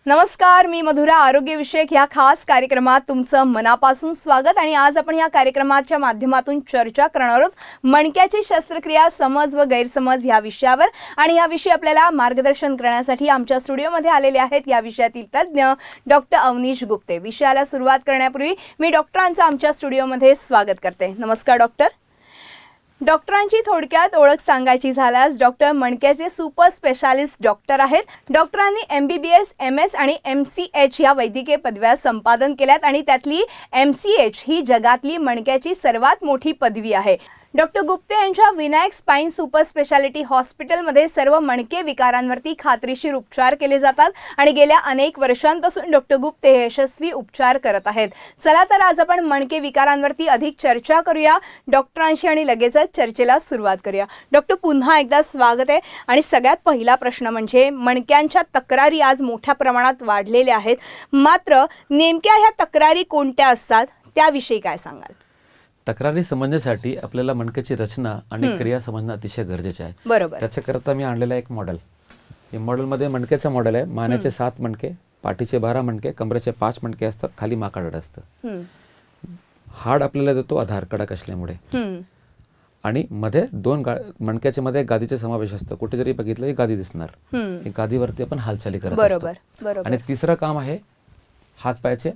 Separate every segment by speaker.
Speaker 1: नमस्कार, मी मधुरा. आरोग्यविषयक या खास कार्यक्रमात तुमचं मनापासून स्वागत. आणि आज आपण या कार्यक्रमाच्या माध्यमातून चर्चा करणार आहोत मणक्याची शस्त्रक्रिया, समज व गैरसमज या विषयावर. आणि याविषयी आपल्याला मार्गदर्शन करण्यासाठी आमच्या स्टुडिओमध्ये आलेले आहेत या विषयातील तज्ज्ञ डॉक्टर अवनीश गुप्ते. विषयाला सुरुवात करण्यापूर्वी मी डॉक्टरांचं आमच्या स्टुडिओमध्ये स्वागत करते. नमस्कार डॉक्टर. डॉक्टरांची थोडक्यात ओळख सांगायची झाल्यास डॉक्टर मणक्याचे सुपर स्पेशालिस्ट डॉक्टर आहेत. डॉक्टरांनी MBBS, MS आणि MCH या वैद्यकीय पदव्या संपादन केल्यात आणि त्यातली MCH ही जगातली मणक्याची सर्वात मोठी पदवी आहे. डॉक्टर गुप्ते यांच्या विनायक स्पाइन सुपर स्पेशालिटी हॉस्पिटलमध्ये सर्व मणके विकारांवरती खात्रीशीर उपचार केले जातात आणि गेल्या अनेक वर्षांपासून डॉक्टर गुप्ते हे यशस्वी उपचार करत आहेत. चला तर आज आपण मणके विकारांवरती अधिक चर्चा करूया डॉक्टरांशी आणि लगेचच चर्चेला सुरुवात करूया. डॉक्टर, पुन्हा एकदा स्वागत आहे. आणि सगळ्यात पहिला प्रश्न म्हणजे मणक्यांच्या तक्रारी आज मोठ्या प्रमाणात वाढलेल्या आहेत, मात्र नेमक्या ह्या तक्रारी कोणत्या असतात त्याविषयी काय सांगाल?
Speaker 2: तक्रारी समजण्यासाठी आपल्याला मणक्याची रचना आणि क्रिया समजणं अतिशय गरजेचे आहे.
Speaker 1: बरोबर.
Speaker 2: त्याच्याकरता मी आणलेला एक मॉडेल. हे मॉडेलमध्ये मणक्याचं मॉडेल आहे. मानेचे 7 मणके, पाठीचे 12 मणके, कमरेचे 5 मणके असतात, खाली माकाड असतं. हाड आपल्याला देतो आधार कडक असल्यामुळे. आणि मध्ये 2 मणक्याच्या मध्ये गादीचे समावेश असतं. कुठे जरी बघितलं ही गादी दिसणार. ही गादीवरती आपण हालचाली करत असतो. आणि तिसरं काम आहे हातपायाचे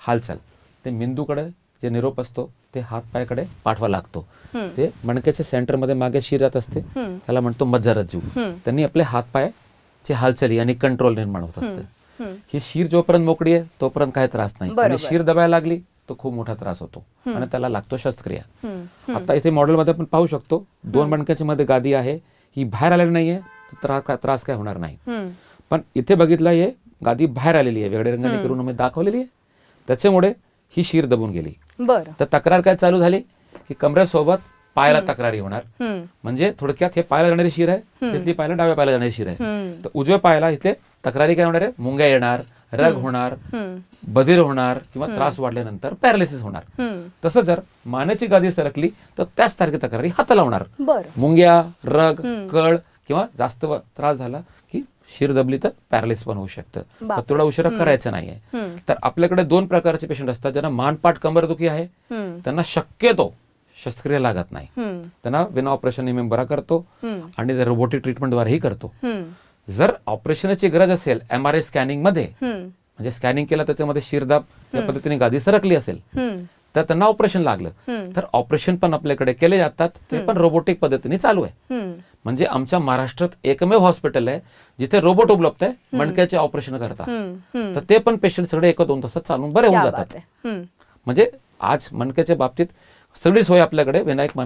Speaker 2: हालचाल. ते मेंदूकडे जे निरोप असतो ते हातपायाकडे पाठवा लागतो. ते मणक्याच्या सेंटरमध्ये मागे शिर जात असते, त्याला म्हणतो मज्जारज्जू. त्यांनी आपले हातपायाची हालचाली आणि कंट्रोल निर्माण होत असते. ही शिर जोपर्यंत मोकळी आहे तोपर्यंत काही त्रास नाही, आणि शिर दबायला लागली तो खूप मोठा त्रास होतो आणि त्याला लागतो शस्त्रक्रिया. आता इथे मॉडेलमध्ये आपण पाहू शकतो 2 मणक्याच्या मध्ये गादी आहे. ही बाहेर आलेली नाहीये तर त्रास काय होणार नाही. पण इथे बघितलं हे गादी बाहेर आलेली आहे, वेगळ्या रंगाने करून आम्ही दाखवलेली आहे. त्याच्यामुळे ही शिर दबून गेली. तर तक्रार काय चालू झाली की कमरेसोबत पायाला तक्रारी होणार. म्हणजे थोडक्यात हे पायाला जाणारी शिर आहे, तिथली पायाला डाव्या पायाला जाणारी शिर आहे. तर उजव्या पायाला इथे तक्रारी काय होणार आहे, मुंग्या येणार, रग होणार, बधीर होणार किंवा त्रास वाढल्यानंतर पॅरालिसिस होणार. तसं जर मानेची गादी सरकली तर त्याच सारखी तक्रारी हाताला होणार. मुंग्या, रग, कळ किंवा जास्त त्रास झाला की शिर दबली तर पॅरालिसिस पण होऊ शकतं. तर थोडा उशिरा करायचं नाहीये. तर आपल्याकडे 2 प्रकारचे पेशंट असतात. ज्यांना मानपाट कंबरदुखी आहे त्यांना शक्यतो शस्त्रक्रिया लागत नाही, त्यांना विना ऑपरेशन मी बरा करतो आणि रोबोटिक ट्रीटमेंटद्वारेही करतो. जर ऑपरेशनची गरज असेल MRI स्कॅनिंग मध्ये, म्हणजे स्कॅनिंग केलं त्याच्यामध्ये शिरदाब या पद्धतीने गादी सरकली असेल तर त्यांना ऑपरेशन लागलं तर ऑपरेशन पण आपल्याकडे केले जातात. ते पण रोबोटिक पद्धतीने चालू आहे. म्हणजे आमच्या महाराष्ट्रात एकमेव हॉस्पिटल आहे जिथे रोबोट उपलब्ध आहे मणक्याचे ऑपरेशन करता. तर ते पण पेशंट सगळे 1-2 तासात चालून बरे होऊन जातात. म्हणजे आज मणक्याच्या बाबतीत सगळी सोय आपल्याकडे विनायक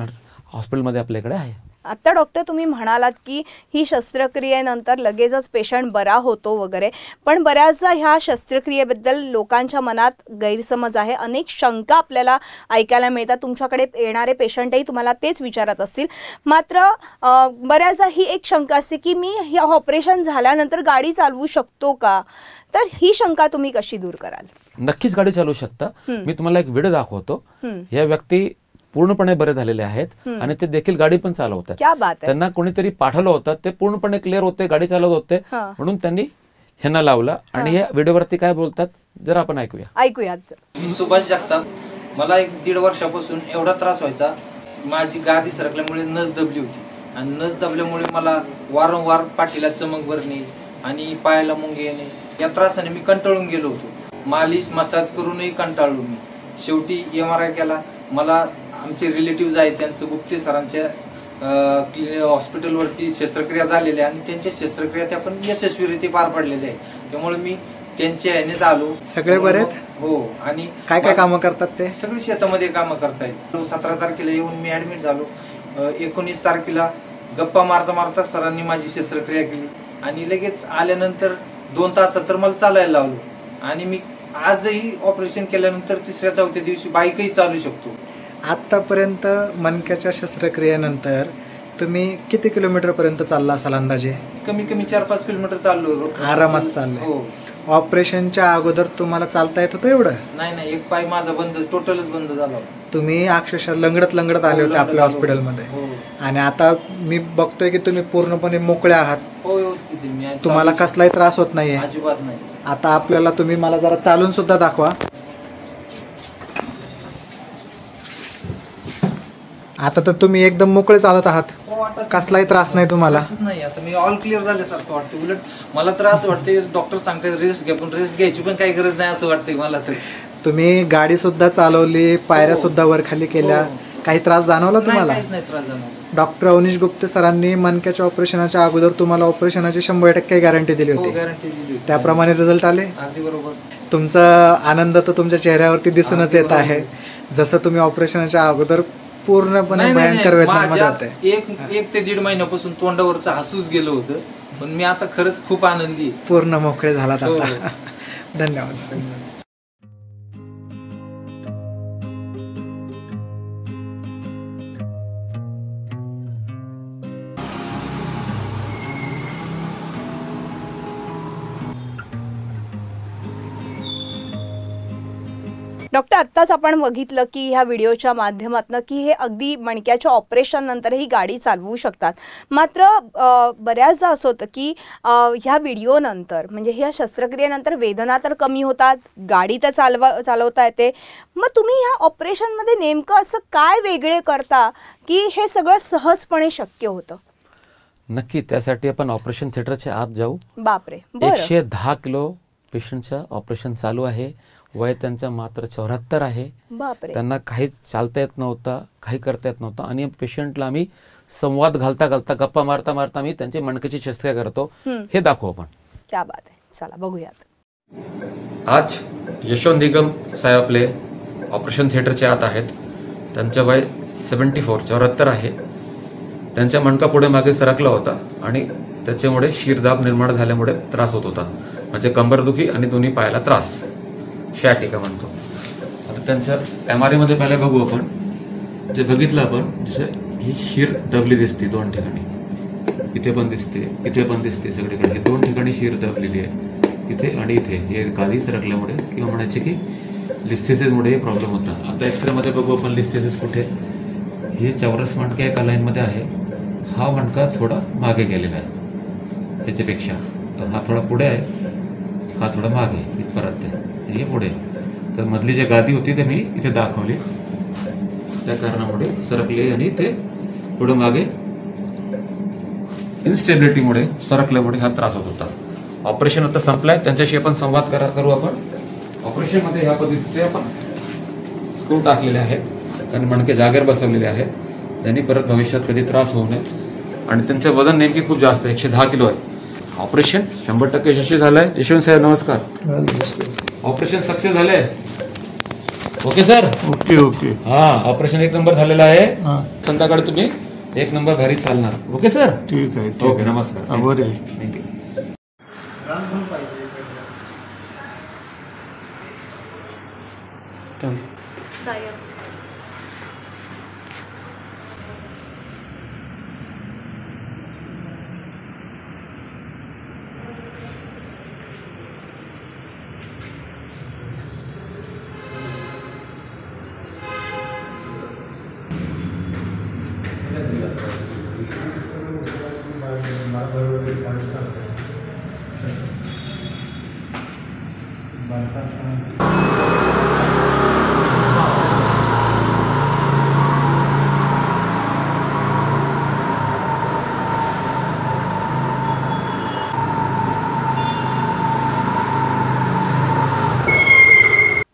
Speaker 2: हॉस्पिटलमध्ये आपल्याकडे आहे.
Speaker 1: आता डॉक्टर, तुम्ही म्हणालात की ही शस्त्रक्रियेनंतर लगेचच पेशंट बरा होतो वगैरे, पण बऱ्याचदा ह्या शस्त्रक्रियेबद्दल लोकांच्या मनात गैरसमज आहे, अनेक शंका आपल्याला ऐकायला मिळतात. तुमच्याकडे येणारे पेशंटही तुम्हाला तेच विचारत असतील. मात्र बऱ्याचदा ही एक शंका असते की मी हे ऑपरेशन झाल्यानंतर गाडी चालवू शकतो का? तर ही शंका तुम्ही कशी दूर कराल?
Speaker 2: नक्कीच गाडी चालवू शकता. मी तुम्हाला एक व्हिडिओ दाखवतो. या व्यक्ती पूर्णपणे बरे झालेले आहेत आणि ते देखील गाडी पण चालवतात. त्यांना कोणीतरी पाठवलं होतं, ते पूर्णपणे क्लिअर होते, गाडी चालवत होते, म्हणून त्यांनी ह्यांना लावलं. आणि या व्हिडिओवरती काय बोलतात जर आपण ऐकूयात.
Speaker 3: मी सुभाष जगताप. मला 1-1.5 वर्षापासून एवढा त्रास व्हायचा. माझी गादी सरकल्यामुळे नस दबली होती आणि नस दबल्यामुळे मला वारंवार पाठीला चमक भरणे आणि पायाला मुंगे येणे, या त्रासाने मी कंटाळून गेलो होतो. मालिश मसाज करूनही कंटाळलो मी. शेवटी MRI केला. मला आमचे रिलेटिव्ह आहेत त्यांचं गुप्ते सरांच्या हॉस्पिटलवरती शस्त्रक्रिया झालेल्या आणि त्यांच्या शस्त्रक्रिया त्या पण यशस्वीरित्या पार पडलेल्या आहे. त्यामुळे मी त्यांच्या ह्यानेच आलो.
Speaker 4: सगळे बरे?
Speaker 3: हो. आणि
Speaker 4: काय काय कामं करतात ते?
Speaker 3: सगळे शेतामध्ये कामं करतायत. 17 तारखेला येऊन मी ऍडमिट झालो. 19 तारखेला गप्पा मारता मारता सरांनी माझी शस्त्रक्रिया केली आणि लगेच आल्यानंतर 2 तासात तर मला चालायला लावलं. आणि मी आजही ऑपरेशन केल्यानंतर 3-4 दिवशी बाईकही चालू शकतो.
Speaker 4: आतापर्यंत मणक्याच्या शस्त्रक्रियेनंतर तुम्ही किती किलोमीटर पर्यंत चालला असाल अंदाजे?
Speaker 3: कमी कमी 4-5 किलोमीटर चाललो.
Speaker 4: आरामात चाललो. हो. ऑपरेशनच्या अगोदर तुम्हाला चालता येत होतं एवढं?
Speaker 3: नाही, एक पाय माझा बंद, टोटलच बंद झाला.
Speaker 4: तुम्ही अक्षरशः लंगडत आले होते आपल्या हॉस्पिटलमध्ये. आणि आता मी बघतोय की तुम्ही पूर्णपणे मोकळे आहात.
Speaker 3: हो, व्यवस्थित आहे मी. नाही.
Speaker 4: तुम्हाला कसलाही त्रास होत नाहीये?
Speaker 3: अजिबात नाही.
Speaker 4: आता आपल्याला तुम्ही मला जरा चालून सुद्धा दाखवा. आता तर तुम्ही एकदम मोकळे चालत आहात,
Speaker 3: हो, आता
Speaker 4: कसलाही त्रास नाही तुम्हाला?
Speaker 3: त्रासच नाही. आता मी ऑल क्लिअर झाल्यासारखं वाटतं. उलट मला त्रास वाटते, डॉक्टर सांगते रेस्ट घ्या, पण रेस्ट घ्यायची पण काही गरज नाही असं वाटतंय मला तर.
Speaker 4: तुम्ही गाडी सुद्धा चालवली, पायऱ्या सुद्धा वर खाली केल्या, काही त्रास जाणवला तुम्हाला?
Speaker 3: काहीच नाही त्रास जाणवला.
Speaker 4: डॉक्टर अवनीश गुप्ते सरांनी मणक्याच्या ऑपरेशनाच्या अगोदर तुम्हाला ऑपरेशनाची 100% गॅरंटी दिली होती.
Speaker 3: गॅरंटी दिली होती.
Speaker 4: त्याप्रमाणे रिझल्ट आले.
Speaker 3: अगदी बरोबर.
Speaker 4: तुमचा आनंद तर तुमच्या चेहऱ्यावरती दिसूनच येत आहे. जसं तुम्ही ऑपरेशनाच्या अगोदर पूर्णपणे भयंकर वेदनांमध्ये होते.
Speaker 3: एक ते 1.5 महिन्यापासून तोंडावरचं हसूच गेलं होतं, पण मी आता खरंच खूप आनंदी आहे.
Speaker 4: पूर्ण मोकळे झालात आता. धन्यवाद.
Speaker 1: डॉक्टर, आत्ताच आपण बघितलं की ह्या व्हिडिओच्या माध्यमातून की हे अगदी मणक्याच्या ऑपरेशन नंतरही गाडी चालवू शकतात. मात्र बऱ्याचदा असं होतं की ह्या व्हिडिओनंतर म्हणजे ह्या शस्त्रक्रियेनंतर वेदना तर कमी होतात, गाडी तर चालवता येते. मग तुम्ही ह्या ऑपरेशनमध्ये नेमकं असं काय वेगळे करता की हे सगळं सहजपणे शक्य होतं?
Speaker 2: नक्की, त्यासाठी आपण ऑपरेशन थिएटरच्या आत जाऊ.
Speaker 1: बापरे. बरं.
Speaker 2: 110 किलो पेशंटचं ऑपरेशन चालू आहे. वय त्यांचं मात्र 74 आहे.
Speaker 1: बापरे.
Speaker 2: त्यांना काहीच चालता येत नव्हतं, काही करता येत नव्हतं. आणि पेशंटला आम्ही संवाद घालता घालता, गप्पा मारता मारता आम्ही त्यांची मणक्याची शस्त्रक्रिया करतो. हे दाखवू आपण.
Speaker 1: क्या बात आहे. चला बघूयात.
Speaker 2: आज यशवंत निगम साहेब आपले ऑपरेशन थिएटरच्या आत आहेत. त्यांचं वय 74 आहे. त्यांच्या मणका पुढे मागे सरकला होता आणि त्याच्यामुळे शिरदाब निर्माण झाल्यामुळे त्रास होत होता, म्हणजे कंबरदुखी आणि दोन्ही पायाला त्रास, शॅटिका म्हणतो. आता त्यांचं MRI मध्ये पहिले बघू आपण. जे बघितलं आपण, जसं ही शिर दबली दिसते 2 ठिकाणी, इथे पण दिसते, इथे पण दिसते, सगळीकडे 2 ठिकाणी शिर दबलेली आहे, इथे आणि इथे. हे गादी सरकल्यामुळे किंवा म्हणायचे की लिस्थेसिसमुळे हे प्रॉब्लेम होता. आता एक्सरे मध्ये बघू आपण लिस्थेसिस कुठे. हे चौरस मणका एका लाईनमध्ये आहे. हा मणका थोडा मागे गेलेला आहे त्याच्यापेक्षा, तर हा थोडा पुढे आहे, हा थोडा मागे इथपर्यंत आहे, हे पुढे. तर मधली जी गादी होती ते मी इथे दाखवली, त्या कारणामुळे सरकले आणि ते पुढे मागे इन्स्टेबिलिटीमुळे सरकल्यामुळे हा त्रास होत होता. ऑपरेशन आता संपलाय, त्यांच्याशी आपण संवाद करू आपण. ऑपरेशन मध्ये ह्या पद्धतीचे आपण स्क्रू टाकलेले आहेत आणि मणके जागेवर बसवलेले आहेत, त्यांनी परत भविष्यात कधी त्रास होऊ नये. आणि त्यांचं वजन नेमकी खूप जास्त आहे, 110 किलो आहे. ऑपरेशन 100% यशस्वी झालंय. यशवंत साहेब नमस्कार. ऑपरेशन सक्सेस झालंय. Okay sir.
Speaker 5: ओके.
Speaker 2: हा, ऑपरेशन 1 नंबर झालेलं आहे. संध्याकाळी तुम्ही 1 नंबर घरी चालणार. Okay sir.
Speaker 5: ठीक आहे.
Speaker 2: ओके, नमस्कार. थँक्यू.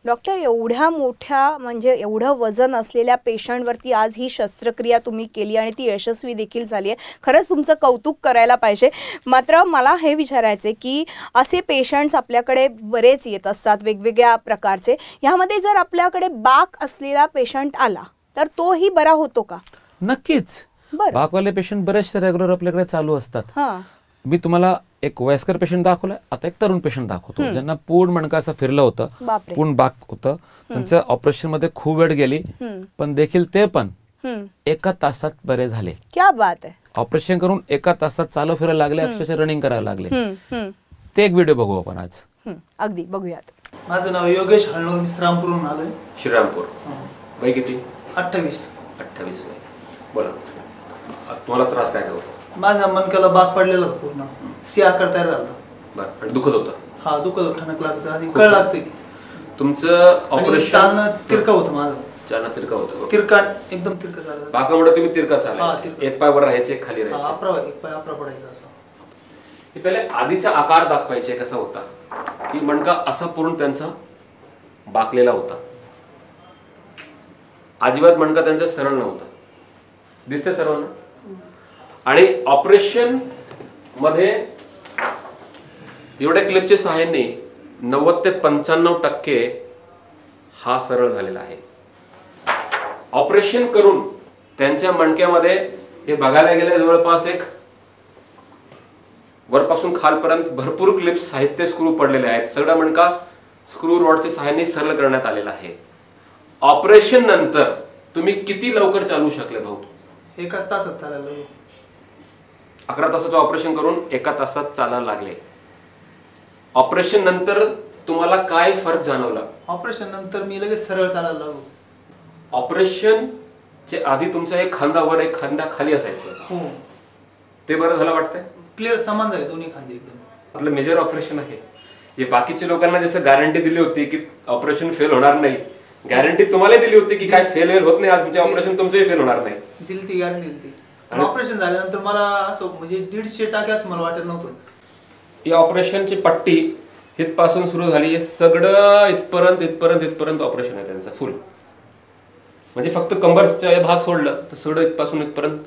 Speaker 1: डॉक्टर, एवढ्या मोठ्या म्हणजे एवढं वजन असलेल्या पेशंटवरती आज ही शस्त्रक्रिया तुम्ही केली आणि ती यशस्वी देखील झाली आहे. खरंच तुमचं कौतुक करायला पाहिजे. मात्र मला हे विचारायचं आहे की असे पेशंट्स आपल्याकडे बरेच येत असतात वेगवेगळ्या प्रकारचे. ह्यामध्ये जर आपल्याकडे बाक असलेला पेशंट आला तर तोही बरा होतो का?
Speaker 2: नक्कीच. बाकवाले पेशंट बरेचसे रेग्युलर आपल्याकडे चालू असतात.
Speaker 1: हां.
Speaker 2: मी तुम्हाला एक वयस्कर पेशंट दाखवलाय, आता एक तरुण पेशंट दाखवतो ज्यांना पूर्ण मणका असं फिरलं होतं, पूर्ण बाक होतं. त्यांचं ऑपरेशन मध्ये खूप वेळ गेली, पण देखील ते पण 1 तासात बरे झाले.
Speaker 1: क्या बात आहे.
Speaker 2: ऑपरेशन करून 1 तासात चालू फिरायला लागले, अक्षरशः रनिंग करायला लागले. ते एक व्हिडिओ बघू आपण आज.
Speaker 1: अगदी बघूयात.
Speaker 5: माझं नाव योगेश हळणूर, मी श्रीरामपूरहून आलोय.
Speaker 2: श्रीरामपूर. वय किती?
Speaker 5: 28.
Speaker 2: 28 वय. बोला, तुम्हाला त्रास काय होतो?
Speaker 5: माझ्या मनक्याला बाग पडलेला होता पूर्ण सी आकार तयार झाला.
Speaker 6: बरं आणि दुखत होतं.
Speaker 5: हा दुखत होतं, ठणक लागतं आणि कळ लागते.
Speaker 6: तुमचं
Speaker 5: आणि
Speaker 6: ऑपरेशन
Speaker 5: चालणं तिरका होतं माझं.
Speaker 6: चालणं तिरका होतं.
Speaker 5: तिरका एकदम तिरका चालत.
Speaker 6: बाकामुळे तुम्ही तिरका
Speaker 5: हा,
Speaker 6: चालायचे.
Speaker 5: तिरका.
Speaker 6: एक पाय वर राहायचे, एक खाली राहायचे.
Speaker 5: एक पाय अपरा पडायचा असा.
Speaker 6: हे पहिले आधीचा आकार दाखवायचे कसा होता की मणका असा पूर्ण त्यांचा बाकलेला होता. अजिबात मणका त्यांचा सरळ नव्हता. दिसते सर्वांना. आणि ऑपरेशन मध्ये एवढ्या क्लिपच्या सहाय्याने 90 ते 95% हा सरळ झालेला आहे. ऑपरेशन करून त्यांच्या मणक्यामध्ये हे बघायला गेले जवळपास एक वरपासून खालपर्यंत भरपूर क्लिप्स साहित्य स्क्रू पडलेले आहेत. सगळा मणका स्क्रू रॉडच्या सहाय्याने सरळ करण्यात आलेला आहे. ऑपरेशन नंतर तुम्ही किती लवकर चालू शकले भाऊ?
Speaker 5: 1 तासात चालायला.
Speaker 6: 11 तासाचं ऑपरेशन करून 1 तासात चालायला लागले. ऑपरेशन नंतर तुम्हाला काय फरक जाणवला?
Speaker 5: ऑपरेशन नंतर मी लगेच सरळ चालायला लागलो.
Speaker 6: ऑपरेशन चे आधी तुमचा एक खांदा वर एक खांदा खाली असायचं.
Speaker 5: हो.
Speaker 6: ते बरं झालं वाटतंय?
Speaker 5: क्लिअर समान झाले दोन्ही खांदे एकदम.
Speaker 6: आपलं मेजर ऑपरेशन आहे. जे बाकीच्या लोकांना जसं गॅरंटी दिली होती की ऑपरेशन फेल होणार नाही, गॅरंटी तुम्हाला दिली होती की काय फेल होत नाही, आज तुमचे ऑपरेशन तुमचंही फेल होणार नाही.
Speaker 5: दिली ती गॅरंटी दिली. आणि ऑपरेशन झाल्यानंतर मला असं म्हणजे 150 टाके असं मला वाटत नव्हतं.
Speaker 6: या ऑपरेशनची पट्टी इथपासून सुरू झाली. हे सगळं इथपर्यंत ऑपरेशन आहे त्यांचं फुल. म्हणजे फक्त कंबरचा भाग सोडलं तर सगळं इथपासून इथपर्यंत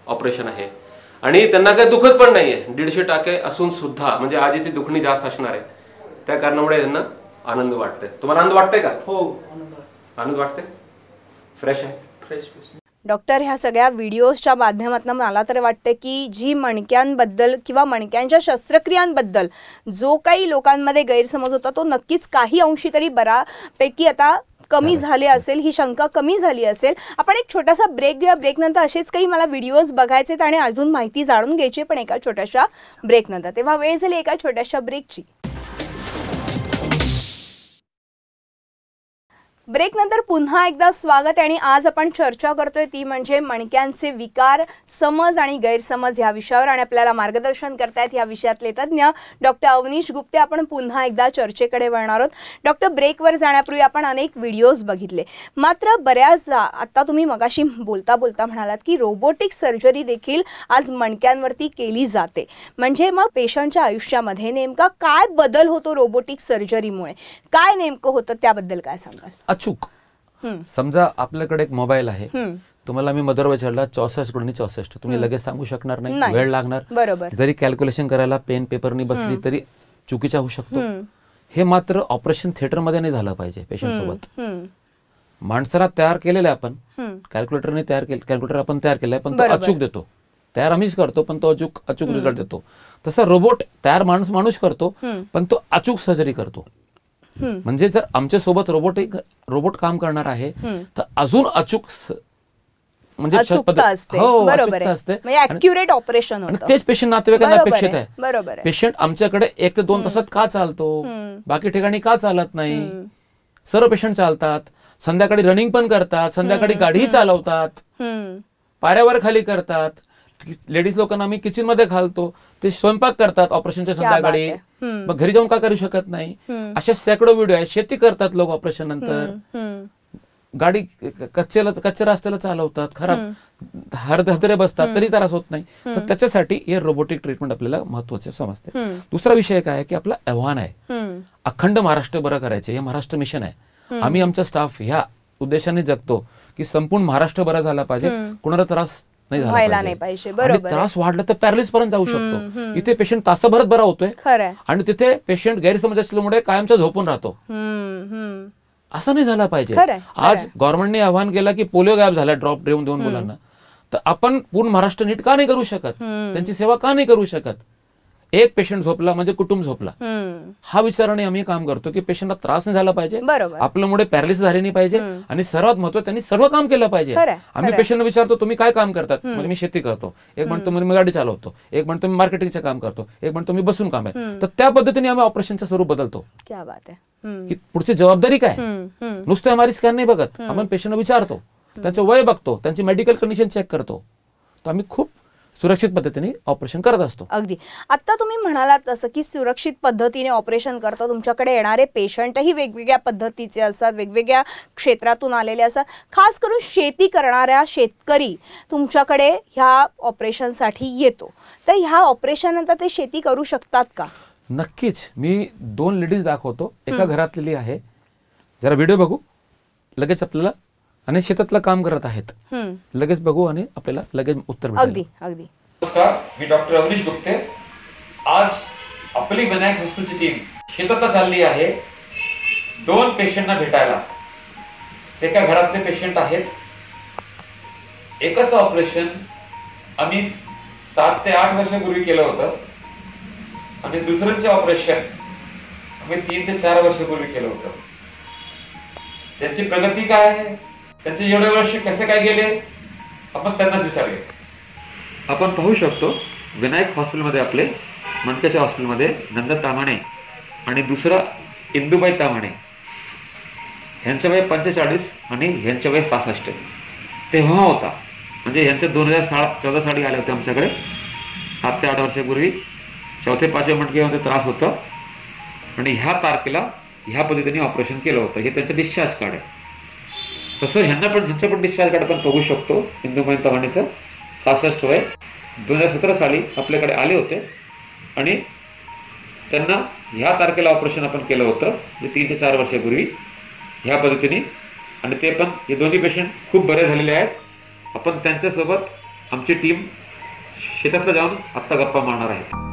Speaker 6: ऑपरेशन आहे. आणि त्यांना काही दुखत पण नाहीये. 150 टाके असून सुद्धा म्हणजे आज ती दुखणी जास्त असणार आहे. त्या कारणामुळे त्यांना आनंद वाटतंय. तुम्हाला आनंद वाटतंय का?
Speaker 5: हो,
Speaker 6: आनंद वाटतंय. फ्रेश आहे.
Speaker 5: फ्रेश.
Speaker 1: डॉक्टर, ह्या सगळ्या व्हिडिओजच्या माध्यमातून मला तर वाटतं की जी मणक्यांबद्दल किंवा मणक्यांच्या शस्त्रक्रियांबद्दल जो काही लोकांमध्ये गैरसमज होता तो नक्कीच काही अंशी तरी बऱ्यापैकी आता कमी झाले असेल, ही शंका कमी झाली असेल. आपण एक छोटासा ब्रेक घेऊया. ब्रेकनंतर असेच काही मला व्हिडिओज बघायचे आणि अजून माहिती जाणून घ्यायची पण एका छोट्याशा ब्रेकनंतर. तेव्हा वेळ झाली एका छोट्याशा ब्रेकची. ब्रेकनंतर पुन्हा एकदा स्वागत. आणि आज आपण चर्चा करतोय ती म्हणजे मणक्यांचे विकार, समज आणि गैरसमज ह्या विषयावर. आणि आपल्याला मार्गदर्शन करतायत ह्या विषयातले तज्ज्ञ डॉक्टर अवनीश गुप्ते. आपण पुन्हा एकदा चर्चेकडे वळणार आहोत. डॉक्टर, ब्रेकवर जाण्यापूर्वी आपण अनेक व्हिडिओज बघितले, मात्र बऱ्याचदा आता तुम्ही मगाशी बोलता बोलता म्हणालात की रोबोटिक सर्जरी देखील आज मणक्यांवरती केली जाते. म्हणजे मग पेशंटच्या आयुष्यामध्ये नेमका काय बदल होतो रोबोटिक सर्जरीमुळे? काय नेमकं होतं त्याबद्दल काय सांगाल?
Speaker 2: अचूक. समजा आपल्याकडे एक मोबाईल आहे, तुम्हाला मी मदर विचारला 64x64, तुम्ही लगेच सांगू शकणार नाही, वेळ लागणार.
Speaker 1: बरोबर.
Speaker 2: जरी कॅल्क्युलेशन करायला पेन पेपरनी बसली तरी चुकीचा होऊ शकतो. हे मात्र ऑपरेशन थिएटर मध्ये नाही झालं पाहिजे. पेशंट सोबत माणसाला तयार केलेलं आहे आपण, कॅल्क्युलेटरने तयार केलं, कॅल्क्युलेटर आपण तयार केलाय पण तो अचूक देतो. तयार आम्हीच करतो पण तो अचूक रिझल्ट देतो. तसा रोबोट तयार माणूस करतो पण तो अचूक सर्जरी करतो. म्हणजे जर आमच्या सोबत रोबोट काम करणार आहे तर अजून अचूक म्हणजे तेच पेशंट नातेवाईकांना अपेक्षित आहे. पेशंट आमच्याकडे 1 ते 2 तासात का चालतो, बाकी ठिकाणी का चालत नाही? सर्व पेशंट चालतात, संध्याकाळी रनिंग पण करतात, संध्याकाळी गाडीही चालवतात, पाऱ्यावर खाली करतात. लेडीज लोकांना आम्ही किचन मध्ये घालतो, ते स्वयंपाक करतात ऑपरेशनच्या संध्याकाळी. मग घरी जाऊन का करू शकत नाही? अशा शेकडो व्हिडिओ आहेत. शेती करतात लोक ऑपरेशन नंतर, गाडी कच्च्या रस्त्याला चालवतात, खराब हदरे बसतात तरी त्रास होत नाही. तर त्याच्यासाठी हे रोबोटिक ट्रीटमेंट आपल्याला महत्वाचे समजते. दुसरा विषय काय आहे की आपला आव्हान आहे अखंड महाराष्ट्र बरं करायचे. हे महाराष्ट्र मिशन आहे. आम्ही आमचा स्टाफ ह्या उद्देशाने जगतो की संपूर्ण महाराष्ट्र बरा झाला पाहिजे, कुणाला त्रास नाही पाहिजे. त्रास वाढला तर पॅरालिस पर्यंत जाऊ शकतो. इथे पेशंट तासाभरात बरा होतोय आणि तिथे पेशंट गैरसमज असल्यामुळे कायमचा झोपून राहतो. असं नाही झालं पाहिजे. आज गव्हर्नमेंटने आवाहन केलं की पोलिओ गायब झाला ड्रॉप देऊन 2 मुलांना, तर आपण पूर्ण महाराष्ट्र नीट का नाही करू शकत? त्यांची सेवा का नाही करू शकत? एक पेशंट झोपला म्हणजे कुटुंब झोपला, हा विचाराने आम्ही काम करतो की पेशंटला त्रास नाही झाला पाहिजे, आपल्यामुळे पॅरालिसिस झाली नाही पाहिजे, आणि सर्वात महत्त्वाचं त्यांनी सर्व काम केलं पाहिजे. आम्ही पेशंटला विचारतो तुम्ही काय काम करतात, म्हणजे मी शेती करतो, एक म्हणतो मी गाडी चालवतो, एक म्हणतो मी मार्केटिंगचं काम करतो, एक म्हणतो मी बसून काम आहे. तर त्या पद्धतीने आम्ही ऑपरेशनचं स्वरूप बदलतो.
Speaker 1: क्या बात आहे.
Speaker 2: की पुढची जबाबदारी काय? नुसतं एमआरआय स्कॅन नाही बघत, आपण पेशंटला विचारतो, त्यांचं वय बघतो, त्यांची मेडिकल कंडिशन चेक करतो. तर आम्ही खूप सुरक्षित पद्धतीने ऑपरेशन करत असतो.
Speaker 1: अगदी. आता तुम्ही म्हणालात तसं की सुरक्षित पद्धतीने ऑपरेशन करतो. तुमच्याकडे येणारे पेशंटही वेगवेगळ्या पद्धतीचे असतात, वेगवेगळ्या क्षेत्रातून आलेले असतात. खास करून शेती करणाऱ्या शेतकरी तुमच्याकडे ह्या ऑपरेशनसाठी येतो, तर ह्या ऑपरेशननंतर ते शेती करू शकतात का?
Speaker 2: नक्कीच. मी 2 लेडीज दाखवतो. एका घरातली आहे, जरा व्हिडिओ बघू, लगेच आपल्याला, आणि शेतातलं काम करत आहेत, लगेच बघू आणि आपल्याला लगेच उत्तर मिळेल.
Speaker 1: अगदी अगदी.
Speaker 7: नमस्कार, मी डॉक्टर अवनीश गुप्ते. आज आपली विनायक हॉस्पिटलची टीम शेतातला चालली आहे 2 पेशंटना भेटायला. एका घरातले पेशंट आहेत. एकाच ऑपरेशन आम्ही 7 ते 8 वर्षापूर्वी केलं होतं आणि दुसऱ्यांचे ऑपरेशन आम्ही 3 ते 4 वर्षापूर्वी केलं होतं. त्यांची प्रगती काय आहे, त्यांचे एवढे वर्ष कसे काय गेले, आपण त्यांनाच विचारूया. आपण पाहू शकतो विनायक हॉस्पिटलमध्ये, आपले मणक्याच्या हॉस्पिटलमध्ये नंदा तामाणे आणि दुसरा इंदुबाई तामाणे, ह्यांचं वय 45 आणि ह्यांचं वय 66 तेव्हा होता. म्हणजे ह्यांचे 2014 साली आले होते आमच्याकडे, 7 ते 8 वर्षापूर्वी. 4-5 मणक्यामध्ये त्रास होता आणि ह्या तारखेला ह्या पद्धतीने ऑपरेशन केलं होतं. हे त्यांचं डिस्चार्ज कार्ड आहे. तसं ह्यांचं पण डिस्चार्ज कार्ड आपण बघू शकतो. इंदुबाई तामाणेचं 66 वय, 2017 साली आपल्याकडे आले होते आणि त्यांना ह्या तारखेला ऑपरेशन आपण केलं होतं, जे 3 ते 4 वर्षापूर्वी ह्या पद्धतीने. आणि ते पण हे दोन्ही पेशंट खूप बरे झालेले आहेत. आपण त्यांच्यासोबत आमची टीम शेतातला जाऊन आत्ता गप्पा मारणार आहे.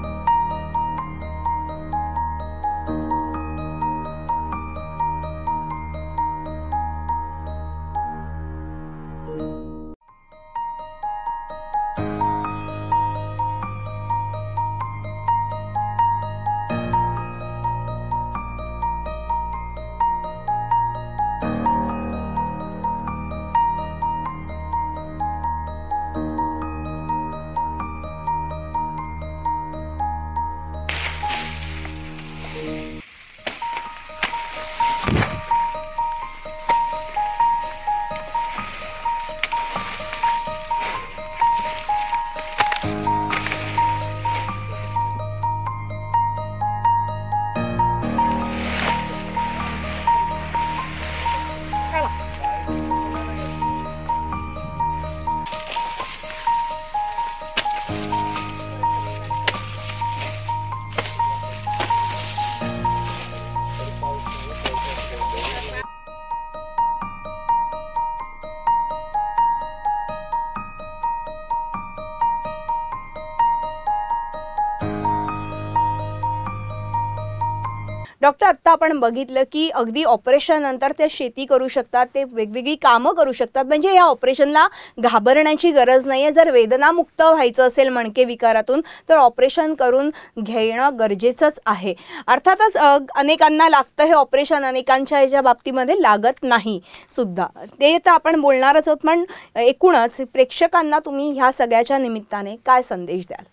Speaker 1: डॉक्टर, आत्ता आपण बघितलं की अगदी ऑपरेशन नंतर ते शेती करू शकतात, ते वेगवेगळी कामं करू शकतात. म्हणजे या ऑपरेशनला घाबरण्याची गरज नाही आहे. जर वेदनामुक्त व्हायचं असेल मणके विकारातून तर ऑपरेशन करून घेणं गरजेचंच आहे. अर्थातच अनेकांना लागतं हे ऑपरेशन, अनेकांच्या ह्याच्या बाबतीमध्ये लागत नाही सुद्धा, ते तर आपण बोलणारच आहोत. पण एकूणच प्रेक्षकांना तुम्ही ह्या सगळ्याच्या निमित्ताने काय संदेश द्याल?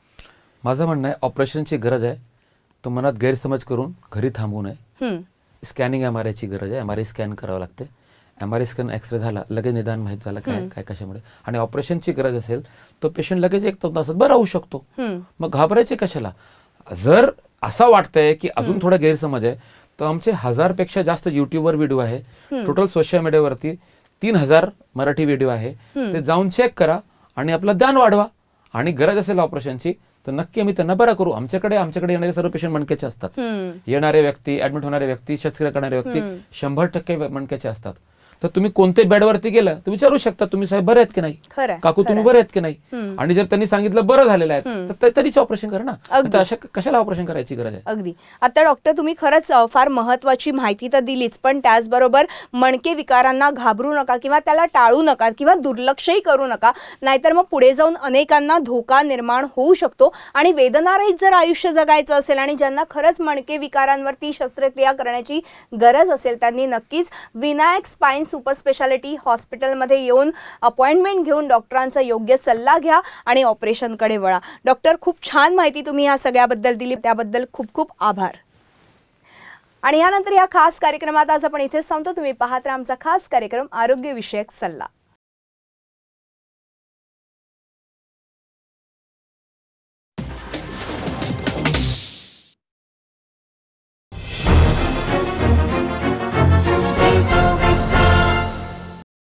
Speaker 2: माझं म्हणणं आहे, ऑपरेशनची गरज आहे तो मनात गैरसमज करून घरी थांबू नये. स्कॅनिंग MRI ची गरज आहे. MRI स्कॅन करावं लागते. MRI स्कॅन एक्सरे झाला, लगेच निदान माहीत झालं काय काय कशामुळे. आणि ऑपरेशनची गरज असेल तो पेशंट लगेच 1 तासात बरा होऊ शकतो. मग घाबरायचे कशाला? जर असं वाटतंय की अजून थोडा गैरसमज आहे तर आमचे 1000 पेक्षा जास्त युट्यूबवर व्हिडिओ आहे. टोटल सोशल मीडियावरती 3000 मराठी व्हिडिओ आहे. ते जाऊन चेक करा आणि आपलं ज्ञान वाढवा. आणि गरज असेल ऑपरेशनची तर नक्की आम्ही त्यांना बरा करू. आमच्याकडे येणारे सर्व पेशंट मणक्याचे असतात. येणारे व्यक्ती, ऍडमिट होणारे व्यक्ती, शस्त्रक्रिया करणारे व्यक्ती 100% मणक्याचे असतात. तर तुम्ही कोणत्या बेडवरती गेला तर विचारू शकता, तुम्ही साहेब बरे आहेत की नाही, काकू तुम्ही बरे आहेत की नाही. आणि जर त्यांनी सांगितलं बरं झालेलं आहे तर तरीच ऑपरेशन करा ना. कशाला ऑपरेशन करायची गरज आहे?
Speaker 1: अगदी. आता डॉक्टर, तुम्ही खरंच फार महत्वाची माहिती तर दिलीच, पण त्याचबरोबर मणके विकारांना घाबरू नका किंवा त्याला टाळू नका किंवा दुर्लक्षही करू नका, नाहीतर मग पुढे जाऊन अनेकांना धोका निर्माण होऊ शकतो. आणि वेदनारहित जर आयुष्य जगायचं असेल आणि ज्यांना खरंच मणके विकारांवरती शस्त्रक्रिया करण्याची गरज असेल त्यांनी नक्कीच विनायक स्पाइन सुपर स्पेशालिटी हॉस्पिटलमध्ये येऊन अपॉइंटमेंट घेऊन डॉक्टरांचा योग्य सल्ला घ्या आणि ऑपरेशनकडे वळा. डॉक्टर, खूप छान माहिती तुम्ही या सगळ्याबद्दल दिली, त्याबद्दल खूप खूप आभार. आणि यानंतर या खास कार्यक्रमात आज आपण इथेच थांबतो. तुम्ही पाहत राहा आमचा खास कार्यक्रम आरोग्यविषयक सल्ला.